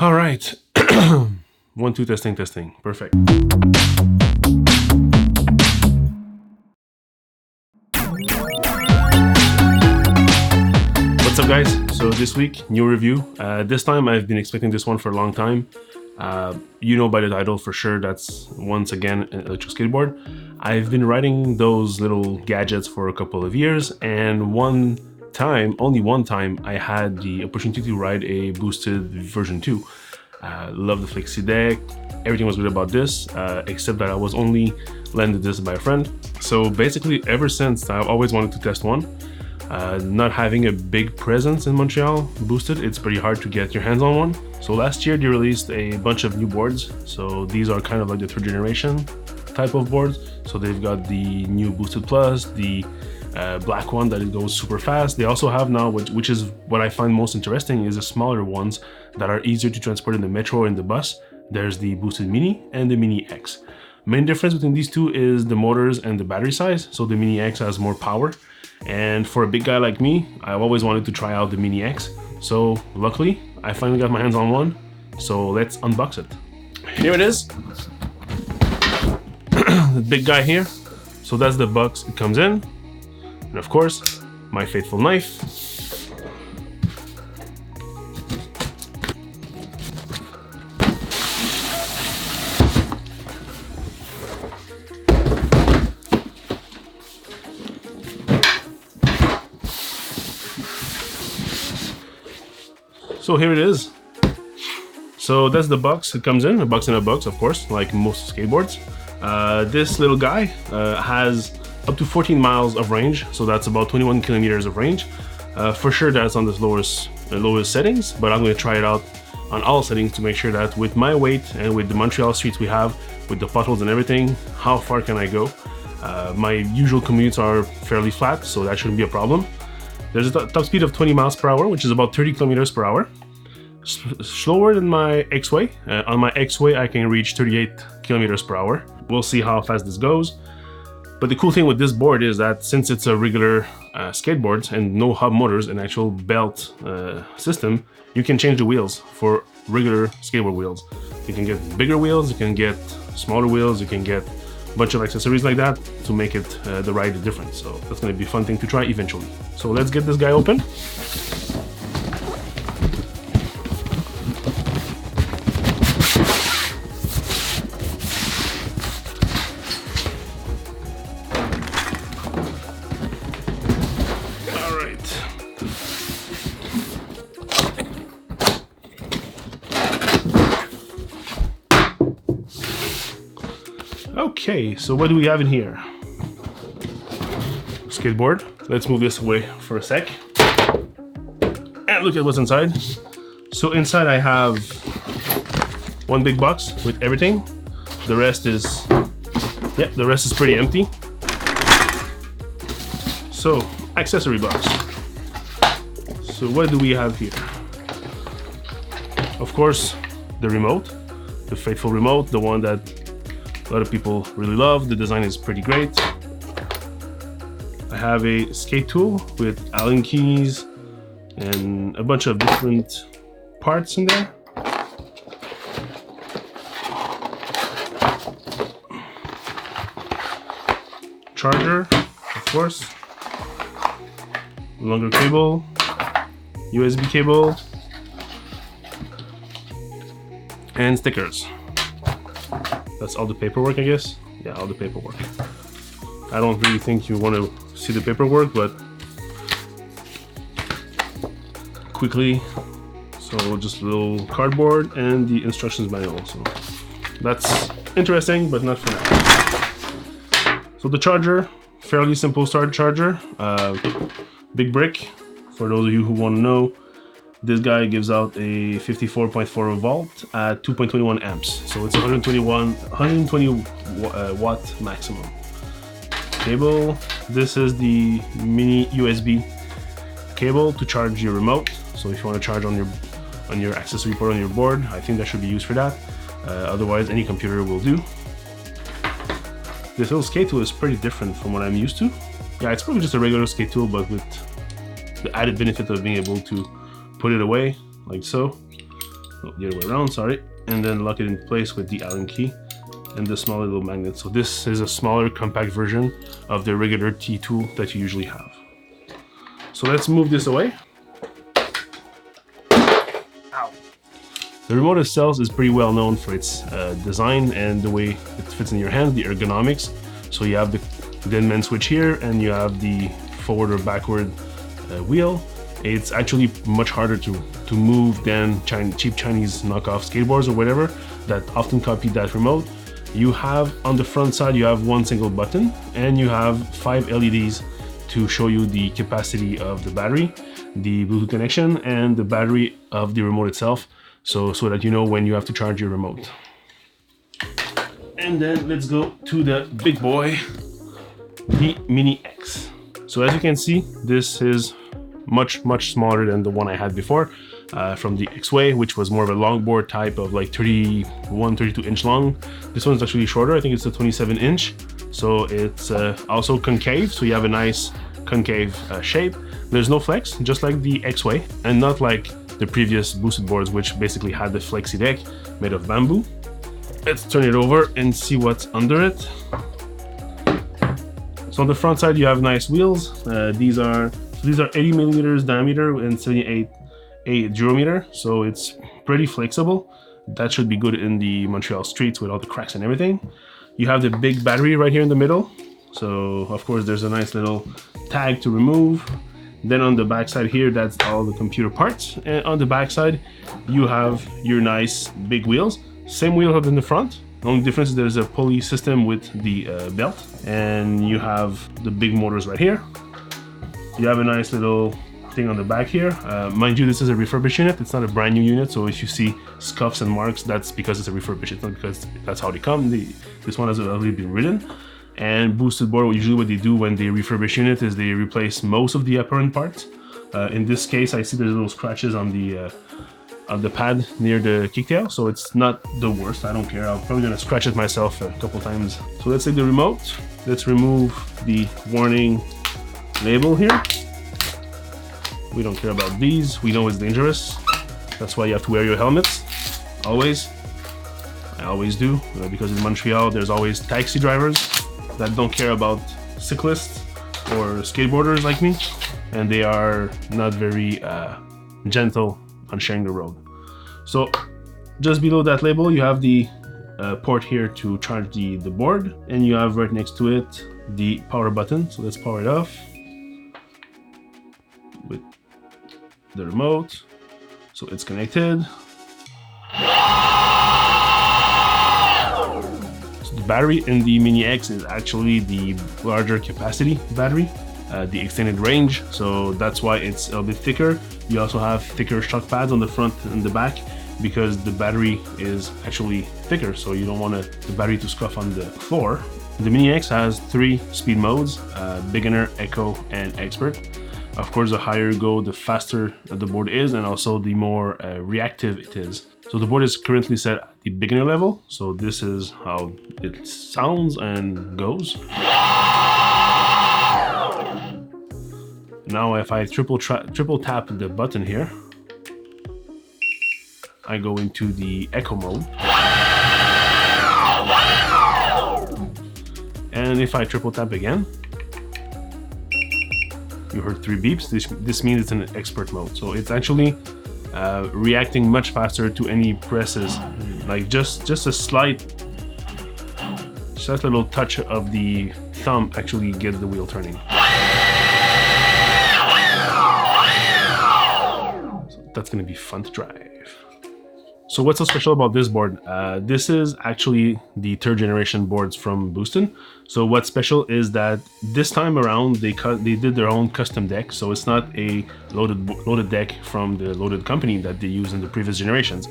All right. 1, 2, testing, testing. Perfect. What's up, guys? So this week, new review. This time I've been expecting this one for a long time. You know by the title for sure, that's once again an electric skateboard. I've been riding those little gadgets for a couple of years, and only one time, I had the opportunity to ride a boosted version 2. Love the flexi deck, everything was good about this, except that I was only lended this by a friend. So basically, ever since, I've always wanted to test one. Not having a big presence in Montreal boosted, it's pretty hard to get your hands on one. So last year they released a bunch of new boards. So these are kind of like the 3rd generation type of boards. So they've got the new Boosted Plus, the black one that it goes super fast. They also have now, which is what I find most interesting, is the smaller ones that are easier to transport in the metro or in the bus. There's the Boosted Mini and the Mini X. Main difference between these two is the motors and the battery size. So the Mini X has more power. And for a big guy like me, I've always wanted to try out the Mini X. So luckily, I finally got my hands on one. So let's unbox it. Here it is. The big guy here. So that's the box it comes in. And of course, my faithful knife. So here it is. So that's the box it comes in, a box in a box, of course, like most skateboards. This little guy has up to 14 miles of range, so that's about 21 kilometers of range. For sure that's on the lowest settings, but I'm going to try it out on all settings to make sure that with my weight and with the Montreal streets we have, with the potholes and everything, how far can I go? My usual commutes are fairly flat, so that shouldn't be a problem. There's a top speed of 20 miles per hour, which is about 30 kilometers per hour. Slower than my X-Way. On my X-Way, I can reach 38 kilometers per hour. We'll see how fast this goes. But the cool thing with this board is that since it's a regular skateboard and no hub motors, an actual belt system, you can change the wheels for regular skateboard wheels. You can get bigger wheels, you can get smaller wheels, you can get a bunch of accessories like that to make it the ride different. So that's going to be a fun thing to try eventually. So let's get this guy open. All right. Okay, so what do we have in here? Skateboard. Let's move this away for a sec. And look at what's inside. So inside I have one big box with everything. The rest is pretty empty. So, accessory box. So what do we have here? Of course, the remote, the faithful remote, the one that a lot of people really love. The design is pretty great. I have a skate tool with Allen keys and a bunch of different parts in there. Charger, of course. Longer cable, USB cable, and stickers. That's all the paperwork, I guess. Yeah, all the paperwork. I don't really think you want to see the paperwork, but quickly. So just a little cardboard and the instructions manual. So that's interesting, but not for now. So the charger, fairly simple start charger. Big brick. For those of you who want to know, this guy gives out a 54.4 volt at 2.21 amps. So it's 120 watt maximum. Cable. This is the mini USB cable to charge your remote. So if you want to charge on your accessory port on your board, I think that should be used for that. Otherwise, any computer will do. This little skate tool is pretty different from what I'm used to. Yeah, it's probably just a regular skate tool, but with the added benefit of being able to put it away like so. no, the other way around, sorry, and then lock it in place with the Allen key and the smaller little magnet. So this is a smaller compact version of the regular T tool that you usually have. So let's move this away. Ow. The remote itself is pretty well known for its design and the way it fits in your hand, the ergonomics. So you have the Denman switch here, and you have the forward or backward wheel. It's actually much harder to move than cheap Chinese knockoff skateboards or whatever that often copy that remote. You have on the front side, you have one single button, and you have 5 LEDs to show you the capacity of the battery, the Bluetooth connection, and the battery of the remote itself, so that you know when you have to charge your remote. And then let's go to the big boy, the Mini X. So as you can see, this is much smaller than the one I had before from the X-Way, which was more of a longboard type of like 32 inch long. This one's actually shorter. I think it's a 27 inch. So it's also concave. So you have a nice concave shape. There's no flex, just like the X-Way, and not like the previous boosted boards, which basically had the flexi deck made of bamboo. Let's turn it over and see what's under it. So on the front side, you have nice wheels. These are 80 millimeters diameter and 78 durometer, so it's pretty flexible. That should be good in the Montreal streets with all the cracks and everything. You have the big battery right here in the middle. So of course there's a nice little tag to remove. Then on the back side here, that's all the computer parts. And on the back side, you have your nice big wheels. Same wheel as in the front. The only difference is there's a pulley system with the belt, and you have the big motors right here. You have a nice little thing on the back here. Mind you, this is a refurbished unit. It's not a brand new unit, so if you see scuffs and marks, that's because it's a refurbished. It's not because that's how they come. This one has already been ridden. And boosted board, usually what they do when they refurbish unit is they replace most of the apparent parts. In this case, I see there's little scratches on the pad near the kicktail, so it's not the worst. I don't care. I'm probably gonna scratch it myself a couple times. So let's take the remote. Let's remove the warning label here. We don't care about these. We know it's dangerous. That's why you have to wear your helmets, always. I always do, because in Montreal, there's always taxi drivers that don't care about cyclists or skateboarders like me, and they are not very gentle on sharing the road. So just below that label, you have the port here to charge the board, and you have right next to it the power button. So let's power it off with the remote. So it's connected. So the battery in the Mini X is actually the larger capacity battery, the extended range, so that's why it's a bit thicker. You also have thicker shock pads on the front and the back because the battery is actually thicker, so you don't want the battery to scuff on the floor. The Mini X has 3 speed modes, beginner, eco, and expert. Of course, the higher you go, the faster the board is, and also the more reactive it is. So the board is currently set at the beginner level, so this is how it sounds and goes. Now if I triple tap the button here, I go into the echo mode. And if I triple tap again, you heard 3 beeps. This means it's in expert mode. So it's actually reacting much faster to any presses. Like just a slight little touch of the thumb actually gets the wheel turning. So that's gonna be fun to drive. So what's so special about this board? This is actually the 3rd generation boards from Booston. So what's special is that this time around they did their own custom deck. So it's not a loaded deck from the loaded company that they used in the previous generations.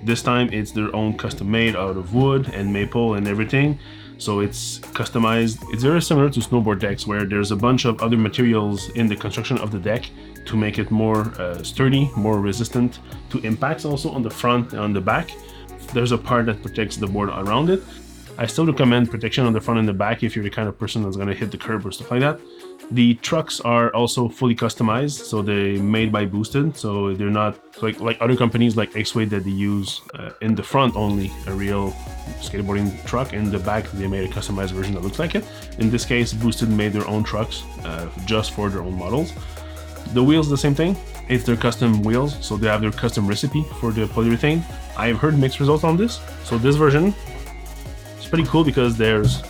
This time it's their own custom made out of wood and maple and everything. So it's customized. It's very similar to snowboard decks where there's a bunch of other materials in the construction of the deck to make it more sturdy, more resistant to impacts also on the front and on the back. There's a part that protects the board around it. I still recommend protection on the front and the back if you're the kind of person that's gonna hit the curb or stuff like that. The trucks are also fully customized, so they're made by Boosted, so they're not like other companies like X-Way that they use in the front only a real skateboarding truck. In the back they made a customized version that looks like it. In this case, Boosted made their own trucks just for their own models. The wheels, the same thing. It's their custom wheels, so they have their custom recipe for the polyurethane. I've heard mixed results on this. So this version is pretty cool because there's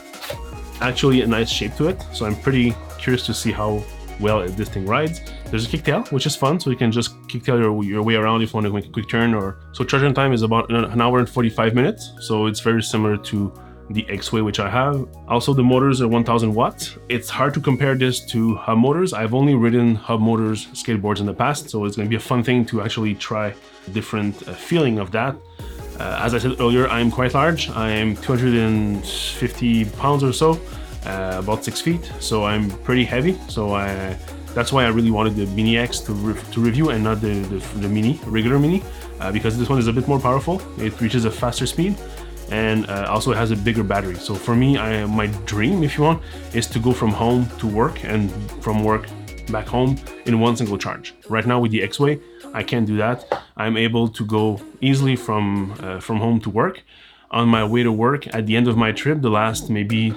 actually a nice shape to it. So I'm pretty curious to see how well this thing rides. There's a kicktail, which is fun, so you can just kicktail your way around if you want to make a quick turn. Or so charging time is about an hour and 45 minutes, so it's very similar to the X-Way, which I have. Also, the motors are 1000 watts. It's hard to compare this to hub motors. I've only ridden hub motors skateboards in the past, so it's going to be a fun thing to actually try a different feeling of that. As I said earlier, I'm quite large. I am 250 pounds or so. About 6 feet, so I'm pretty heavy. So that's why I really wanted the Mini X to review and not the regular Mini, because this one is a bit more powerful. It reaches a faster speed, and also it has a bigger battery. So for me, my dream, if you want, is to go from home to work and from work back home in one single charge. Right now with the X-Way, I can't do that. I'm able to go easily from home to work. On my way to work, at the end of my trip, the last maybe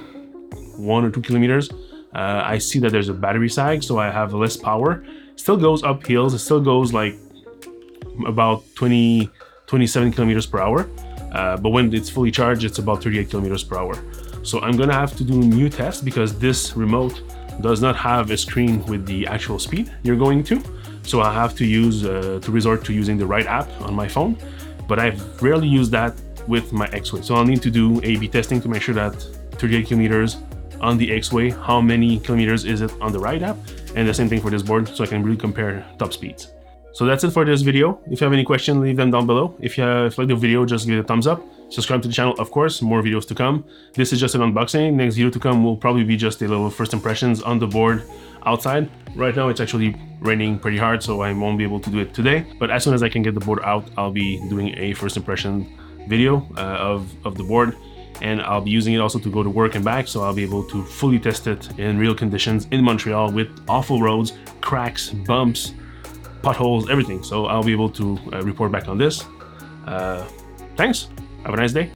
1 or 2 kilometers, I see that there's a battery sag, so I have less power. Still goes up hills, it still goes like about 27 kilometers per hour, but when it's fully charged, it's about 38 kilometers per hour. So I'm gonna have to do new tests because this remote does not have a screen with the actual speed you're going to. So I have to resort to using the right app on my phone, but I've rarely used that with my X-Way. So I'll need to do A/B testing to make sure that 38 kilometers on the X-Way, how many kilometers is it on the right app, and the same thing for this board, so I can really compare top speeds. So that's it for this video. If you have any questions, leave them down below. If you like the video, just give it a thumbs up. Subscribe to the channel, of course, more videos to come. This is just an unboxing. Next video to come will probably be just a little first impressions on the board outside. Right now it's actually raining pretty hard, so I won't be able to do it today, but as soon as I can get the board out, I'll be doing a first impression video of the board. And I'll be using it also to go to work and back, so I'll be able to fully test it in real conditions in Montreal with awful roads, cracks, bumps, potholes, everything. So I'll be able to report back on this. Thanks. Have a nice day.